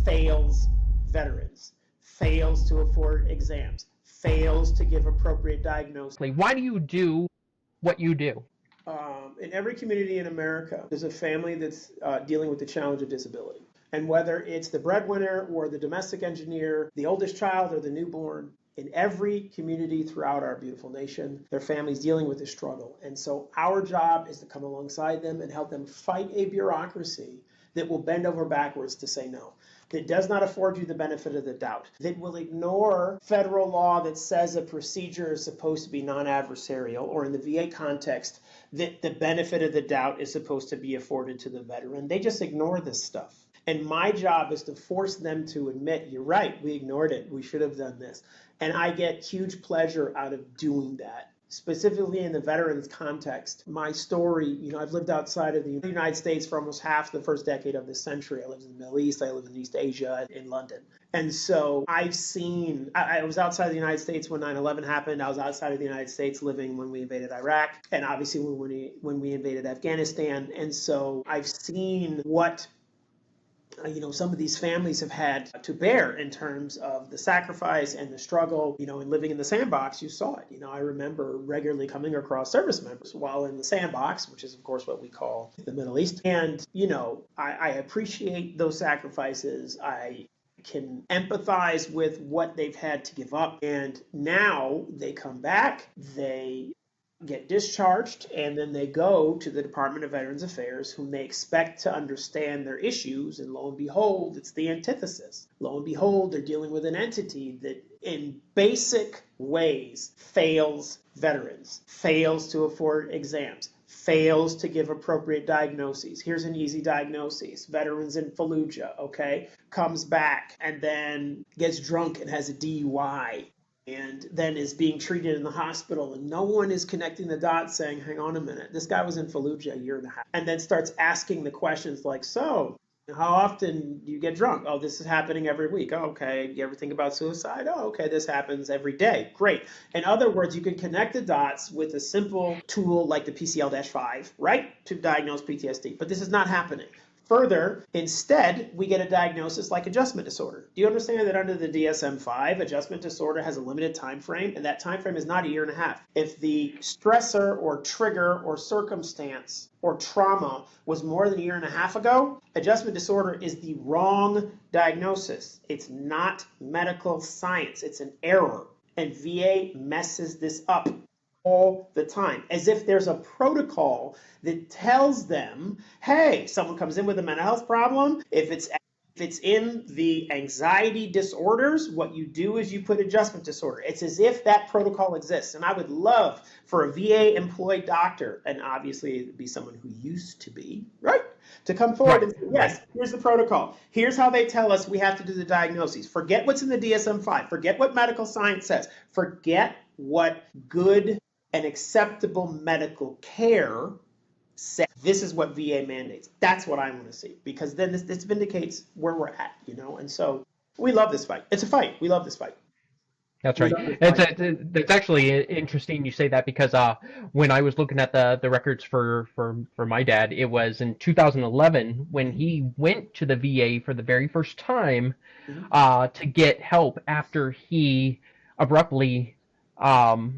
fails veterans, fails to afford exams, fails to give appropriate diagnosis. Why do you do what you do? In every community in America, there's a family that's dealing with the challenge of disability. And whether it's the breadwinner or the domestic engineer, the oldest child or the newborn, in every community throughout our beautiful nation, their families dealing with this struggle. And so our job is to come alongside them and help them fight a bureaucracy that will bend over backwards to say no, that does not afford you the benefit of the doubt, that will ignore federal law that says a procedure is supposed to be non-adversarial, or in the VA context, that the benefit of the doubt is supposed to be afforded to the veteran. They just ignore this stuff. And my job is to force them to admit, you're right, we ignored it, we should have done this. And I get huge pleasure out of doing that. Specifically in the veterans context, my story, I've lived outside of the United States for almost half the first decade of this century. I lived in the Middle East, I lived in East Asia, in London. And so I've seen, I was outside the United States when 9/11 happened. I was outside of the United States living when we invaded Iraq, and obviously when we invaded Afghanistan. And so I've seen what some of these families have had to bear in terms of the sacrifice and the struggle, and living in the sandbox. You saw it. I remember regularly coming across service members while in the sandbox, which is of course what we call the Middle East. And, I appreciate those sacrifices. I can empathize with what they've had to give up. And now they come back, they get discharged, and then they go to the Department of Veterans Affairs, whom they expect to understand their issues, and lo and behold, it's the antithesis. Lo and behold, they're dealing with an entity that in basic ways fails veterans, fails to afford exams, fails to give appropriate diagnoses. Here's an easy diagnosis. Veterans in Fallujah, okay, comes back and then gets drunk and has a DUI, and then is being treated in the hospital, and no one is connecting the dots saying, hang on a minute, this guy was in Fallujah a year and a half, and then starts asking the questions like, so how often do you get drunk? Oh, this is happening every week. Oh, okay. You ever think about suicide? Oh, okay, this happens every day. Great. In other words, you can connect the dots with a simple tool like the PCL-5, right, to diagnose PTSD, but this is not happening. Further, instead, we get a diagnosis like adjustment disorder. Do you understand that under the DSM-5, adjustment disorder has a limited time frame, and that time frame is not a year and a half? If the stressor or trigger or circumstance or trauma was more than a year and a half ago, adjustment disorder is the wrong diagnosis. It's not medical science. It's an error. And VA messes this up all the time, as if there's a protocol that tells them, hey, someone comes in with a mental health problem, if it's in the anxiety disorders, what you do is you put adjustment disorder. It's as if that protocol exists. And I would love for a VA employed doctor, and obviously it'd be someone who used to be, right, to come forward and say, yes, here's the protocol. Here's how they tell us we have to do the diagnoses. Forget what's in the DSM-5. Forget what medical science says. Forget what good and acceptable medical care says. This is what VA mandates. That's what I want to see, because then this vindicates where we're at, and so we love this fight. It's a fight. We love this fight. That's right. It's actually interesting you say that, because when I was looking at the records for my dad, it was in 2011 when he went to the VA for the very first time to get help after he abruptly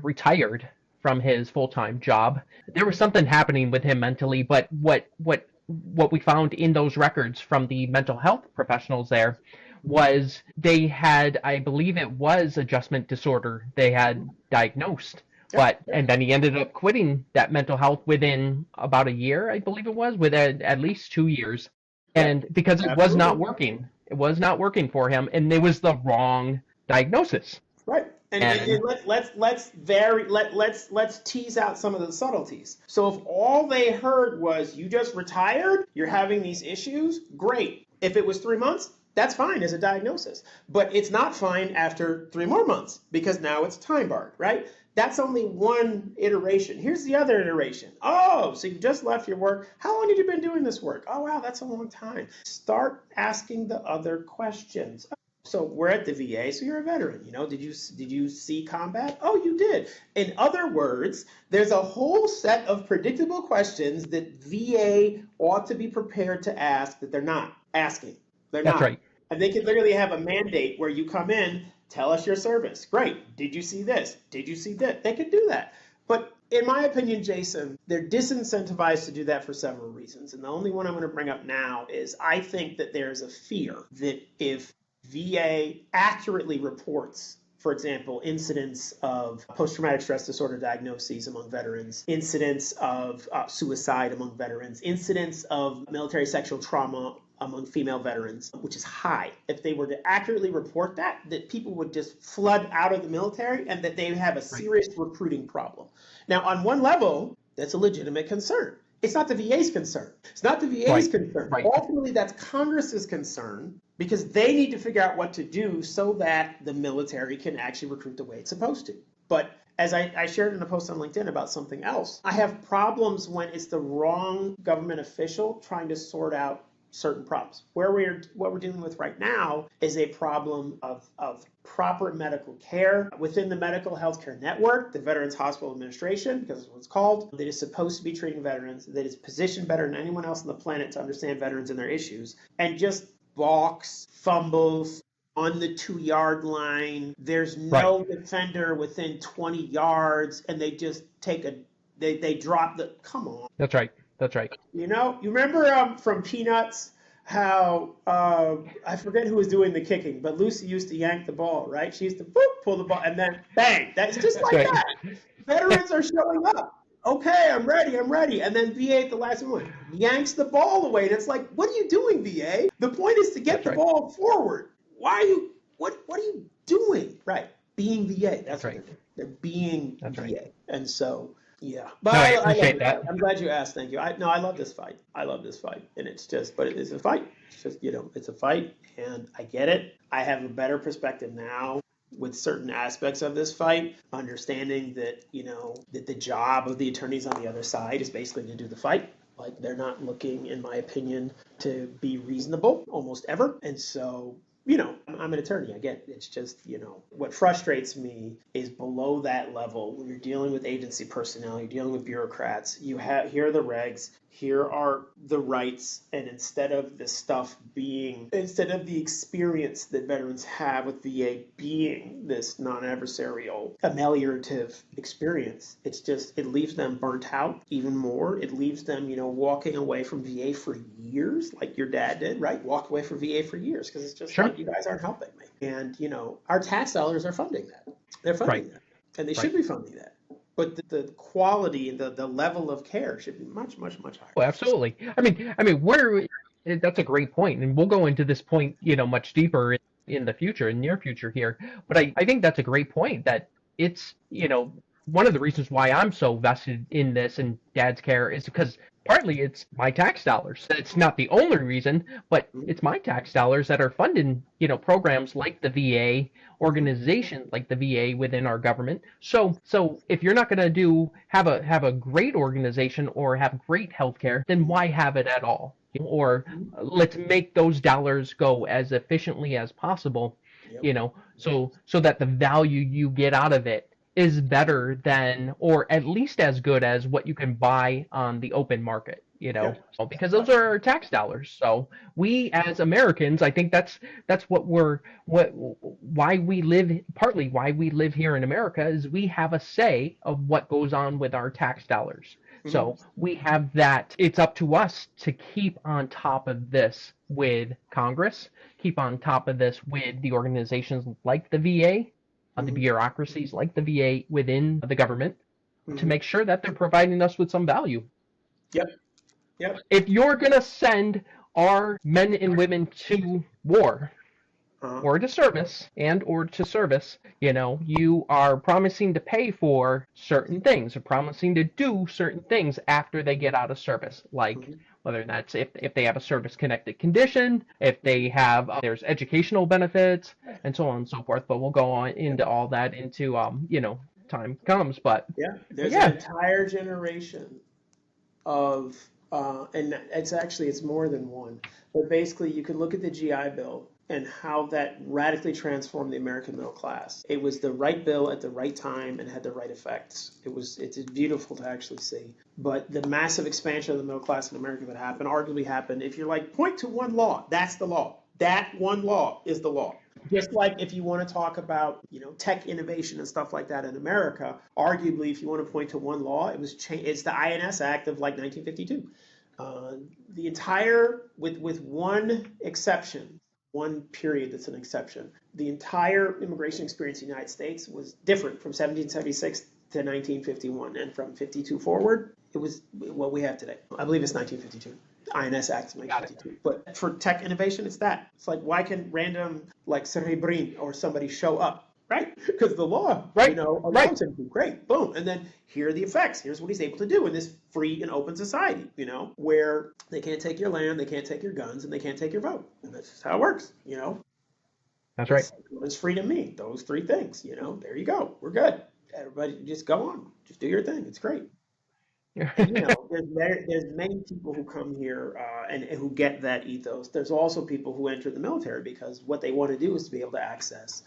retired from his full-time job. There was something happening with him mentally, but what we found in those records from the mental health professionals there was they had, I believe it was adjustment disorder they had diagnosed. And then he ended up quitting that mental health within about a year, I believe it was, within at least 2 years. And because it was not working. It was not working for him, and it was the wrong diagnosis. Right. And let's tease out some of the subtleties. So if all they heard was you just retired, you're having these issues, great. If it was 3 months, that's fine as a diagnosis. But it's not fine after 3 more months, because now it's time barred, right? That's only one iteration. Here's the other iteration. Oh, so you just left your work. How long have you been doing this work? Oh, wow, that's a long time. Start asking the other questions. So we're at the VA, so you're a veteran, did you see combat? Oh, you did. In other words, there's a whole set of predictable questions that VA ought to be prepared to ask that they're not asking. They're That's not. right. And they could literally have a mandate where you come in, tell us your service. Great. Did you see this? Did you see that? They could do that. But in my opinion, Jason, they're disincentivized to do that for several reasons. And the only one I'm going to bring up now is I think that there's a fear that if VA accurately reports, for example, incidents of post-traumatic stress disorder diagnoses among veterans, incidents of suicide among veterans, incidents of military sexual trauma among female veterans, which is high. If they were to accurately report that people would just flood out of the military and that they have a serious recruiting problem. Now, on one level, that's a legitimate concern. It's not the VA's concern. It's not the VA's concern. Ultimately, that's Congress's concern because they need to figure out what to do so that the military can actually recruit the way it's supposed to. But as I shared in a post on LinkedIn about something else, I have problems when it's the wrong government official trying to sort out certain problems. What we're dealing with right now is a problem of proper medical care within the medical healthcare network, the Veterans Hospital Administration, because it's what it's called, that is supposed to be treating veterans, that is positioned better than anyone else on the planet to understand veterans and their issues, and just balks, fumbles on the 2-yard line. There's no defender within 20 yards, and they just they drop come on. That's right. That's right. You know, you remember from Peanuts how I forget who was doing the kicking, but Lucy used to yank the ball, right? She used to pull the ball, and then bang. That's just like that. Veterans are showing up. Okay, I'm ready. And then VA at the last one yanks the ball away, and it's like, what are you doing, VA? The point is to get the ball forward. Why are you? What are you doing? Right, being VA. That's right. They're being VA, and so. Yeah, but I appreciate that. I'm glad you asked. Thank you. I love this fight. And it's just, but it is a fight. It's just, it's a fight, and I get it. I have a better perspective now with certain aspects of this fight, understanding that, that the job of the attorneys on the other side is basically to do the fight. Like, they're not looking, in my opinion, to be reasonable almost ever, and so. I'm an attorney. I get it. It's just, what frustrates me is below that level, when you're dealing with agency personnel, you're dealing with bureaucrats, here are the regs, here are the rights, and instead of the experience that veterans have with VA being this non-adversarial, ameliorative experience, it leaves them burnt out even more. It leaves them, walking away from VA for years, like your dad did, right? Walk away from VA for years because it's just like, you guys aren't helping me. And, our tax dollars are funding that. They're funding that. And they should be funding that. But the quality and the level of care should be much, much, much higher. Well, absolutely. I mean, that's a great point, and we'll go into this point, much deeper in the future, in near future here. But I think that's a great point, that it's, one of the reasons why I'm so vested in this and Dad's care is because partly it's my tax dollars. It's not the only reason, but it's my tax dollars that are funding, programs like the VA, organizations like the VA within our government. So if you're not going to have a great organization or have great healthcare, then why have it at all? Or let's make those dollars go as efficiently as possible, so that the value you get out of it is better than, or at least as good as, what you can buy on the open market, because those are our tax dollars. So we as Americans, I think that's why we live here in America, is we have a say of what goes on with our tax dollars. So we have that. It's up to us to keep on top of this with Congress, keep on top of this with the organizations like the VA, the bureaucracies like the VA within the government, to make sure that they're providing us with some value. Yep. If you're going to send our men and women to war or to service you are promising to pay for certain things, or promising to do certain things after they get out of service, like whether that's if they have a service-connected condition, if they have there's educational benefits, and so on and so forth. But we'll go on into all that into time comes. But there's an entire generation of and it's more than one. But basically, you can look at the GI Bill and how that radically transformed the American middle class. It was the right bill at the right time and had the right effects. It's beautiful to actually see. But the massive expansion of the middle class in America that arguably happened, if you're like, point to one law, that's the law. That one law is the law. Just like if you want to talk about, tech innovation and stuff like that in America, arguably, if you want to point to one law, it's the INS Act of like 1952. The entire, with one exception, one period that's an exception, the entire immigration experience in the United States was different from 1776 to 1951, and from 52 forward, it was what we have today. I believe it's 1952. INS Act of 1952. But for tech innovation, it's that. It's like, why can random, like, Cerebrin or somebody show up? Right? Because the law, allows him to. Great. Boom. And then here are the effects. Here's what he's able to do in this free and open society, where they can't take your land, they can't take your guns, and they can't take your vote. And that's just how it works, That's right. It's freedom mean. Those three things, there you go. We're good. Everybody just go on. Just do your thing. It's great. And, there's many people who come here and who get that ethos. There's also people who enter the military because what they want to do is to be able to access,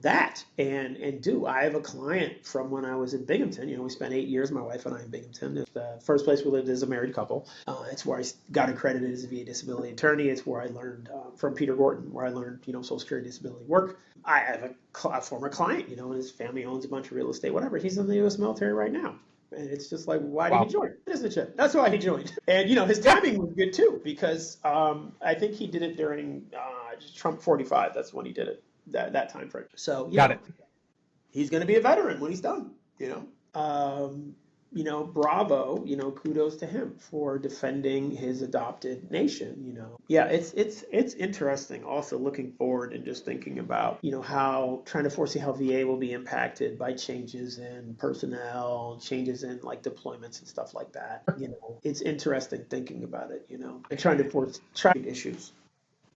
that and do. I have a client from when I was in Binghamton. We spent 8 years, my wife and I, in Binghamton. It's the first place we lived as a married couple. It's where I got accredited as a VA disability attorney. It's where I learned from Peter Gorton, where I learned, Social Security disability work. I have a former client, and his family owns a bunch of real estate, whatever. He's in the U.S. military right now. And it's just like, why did he join? Citizenship. That's why he joined. And, his timing was good, too, because I think he did it during Trump 45. That's when he did it, that time frame. So, Got it. He's going to be a veteran when he's done, bravo, kudos to him for defending his adopted nation, Yeah, it's interesting also looking forward and just thinking about, how trying to foresee how VA will be impacted by changes in personnel, changes in like deployments and stuff like that. It's interesting thinking about it, and trying to foresee issues.